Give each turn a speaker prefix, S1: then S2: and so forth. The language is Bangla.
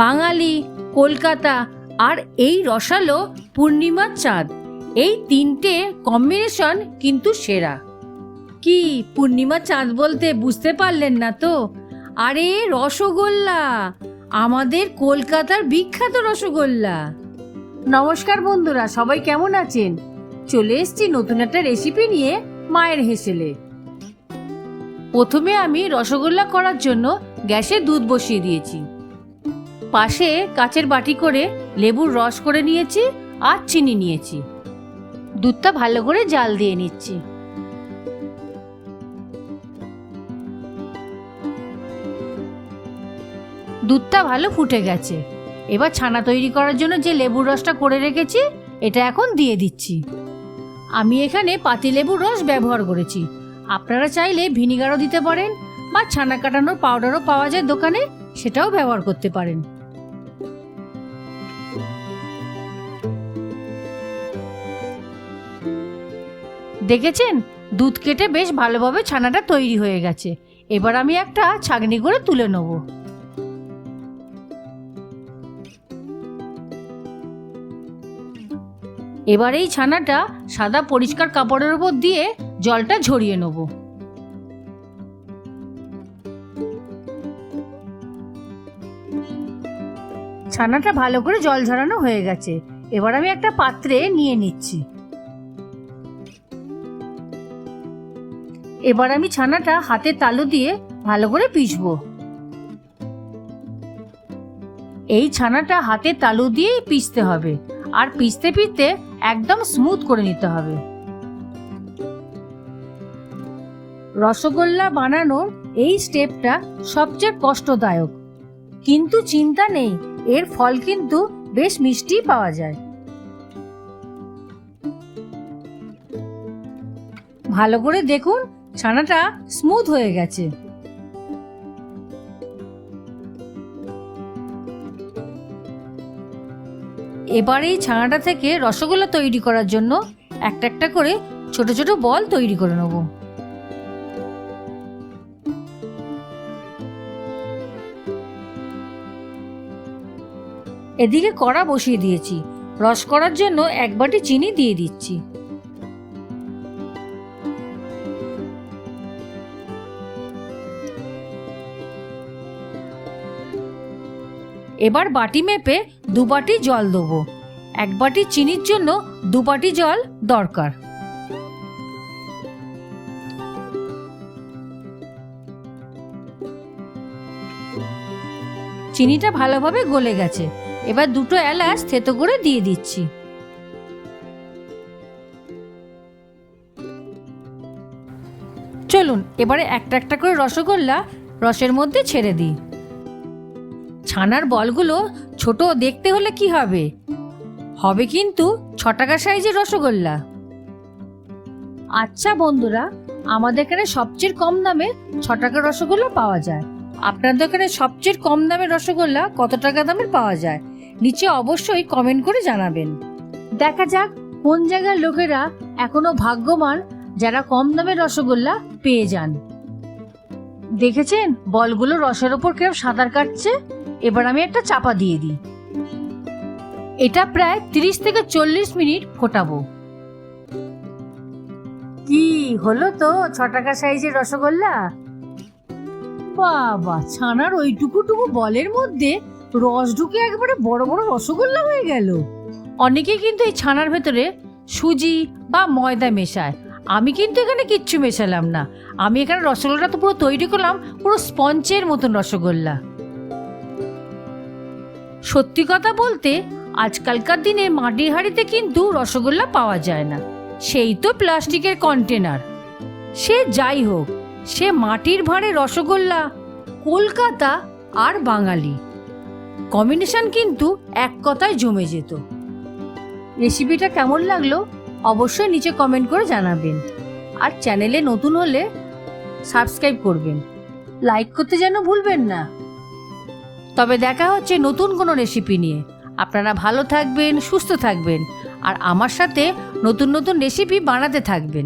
S1: বাঙালি, কলকাতা আর এই রসালো পূর্ণিমার চাঁদ, এই তিনটে কম্বিনেশন কিন্তু সেরা। কি পূর্ণিমার চাঁদ বলতে বুঝতে পারলেন না তো? আরে রসগোল্লা, আমাদের কলকাতার বিখ্যাত রসগোল্লা। নমস্কার বন্ধুরা, সবাই কেমন আছেন? চলে এসেছি নতুন একটা রেসিপি নিয়ে মায়ের হেসেলে। প্রথমে আমি রসগোল্লা করার জন্য গ্যাসে দুধ বসিয়ে দিয়েছি। পাশে কাচের বাটি করে লেবুর রস করে নিয়েছি আর চিনি নিয়েছি। দুধটা ভালো করে জাল দিয়ে নিচ্ছি। দুধটা ভালো ফুটে গেছে। এবার ছানা তৈরি করার জন্য যে লেবুর রসটা করে রেখেছি এটা এখন দিয়ে দিচ্ছি। আমি এখানে পাতিলেবুর রস ব্যবহার করেছি। আপনারা চাইলে ভিনিগারও দিতে পারেন বা ছানা কাটানোর পাউডারও পাওয়া যায় দোকানে, সেটাও ব্যবহার করতে পারেন। দেখেছেন, দুধ কেটে বেশ ভালোভাবে ছানাটা তৈরি হয়ে গেছে। এবার আমি একটা ছাঁকনি করে তুলে নেব। এবার এই ছানাটা সাদা পরিষ্কার কাপড়ের উপর দিয়ে জলটা ঝরিয়ে নেব। ছানাটা ভালো করে জল ঝরানো হয়ে গেছে। এবার আমি একটা পাত্রে নিয়ে নিচ্ছি। এবার আমি ছানাটা হাতের তালু দিয়ে ভালো করে পিষবো। এই ছানাটা হাতের তালু দিয়েই পিষতে হবে, আর পিষতে পিষতে একদম স্মুথ করে নিতে হবে। রসগোল্লা বানানোর এই স্টেপটা সবচেয়ে কষ্টদায়ক, কিন্তু চিন্তা নেই, এর ফল কিন্তু বেশ মিষ্টি পাওয়া যায়। ভালো করে দেখুন, ছানাটা স্মুথ হয়ে গেছে। এবার এই ছানাটা থেকে রসগোল্লা তৈরি করার জন্য একটা একটা করে ছোট ছোট বল তৈরি করে নেব। এদিকে কড়া বসিয়ে দিয়েছি। রস করার জন্য এক বাটি চিনি দিয়ে দিচ্ছি। এবার বাটি মেপে 2 বাটি জল দেবো। 1 বাটি চিনির জন্য 2 বাটি জল দরকার। চিনিটা ভালোভাবে গলে গেছে। এবার 2টো এলাচ থেতো করে দিয়ে দিচ্ছি। চলুন এবারে একটা একটা করে রসগোল্লা রসের মধ্যে ছেড়ে দিই। ছানার বলগুলো ছোট দেখতে হলে কি হবে? হবে কিন্তু 6 টাকা সাইজের রসগোল্লা। আচ্ছা বন্ধুরা, আমাদের এখানে সবচেয়ে কম দামে 6 টাকার রসগোল্লা পাওয়া যায়। আপনাদের এখানে সবচেয়ে কম দামের রসগোল্লা কত টাকা দামের পাওয়া যায় নিচে অবশ্যই কমেন্ট করে জানাবেন। দেখা যাক কোন জায়গার লোকেরা এখনো ভাগ্যবান যারা কম দামের রসগোল্লা পেয়ে যান। দেখেছেন বলগুলো রসের ওপর কেমন সাঁতার কাটছে? এবার আমি একটা চাপা দিয়ে দিই। এটা প্রায় 30 থেকে 40 মিনিট ফোটাবো। কি হলো তো 6 টাকা সাইজের রসগোল্লা? বাবা, ছানার ওইটুকুটুকু বলের মধ্যে রস ঢুকে একেবারে বড় বড় রসগোল্লা হয়ে গেল। অনেকে কিন্তু এই ছানার ভেতরে সুজি বা ময়দা মেশায়। আমি কিন্তু এখানে কিচ্ছু মেশালাম না। আমি এখানে রসগোল্লাটা তো পুরো তৈরি করলাম পুরো স্পঞ্জের মতন রসগোল্লা। সত্যি কথা বলতে আজকালকার দিনে মাটির হাঁড়িতে কিন্তু রসগোল্লা পাওয়া যায় না, সেই তো প্লাস্টিকের কন্টেনার। সে যাই হোক, সে মাটির ভাঁড়ে রসগোল্লা, কলকাতা আর বাঙালি কম্বিনেশন কিন্তু এক কথায় জমে যেত। রেসিপিটা কেমন লাগলো অবশ্যই নিচে কমেন্ট করে জানাবেন। আর চ্যানেলে নতুন হলে সাবস্ক্রাইব করবেন, লাইক করতে যেন ভুলবেন না। তবে দেখা হচ্ছে নতুন কোনো রেসিপি নিয়ে। আপনারা ভালো থাকবেন, সুস্থ থাকবেন আর আমার সাথে নতুন নতুন রেসিপি বানাতে থাকবেন।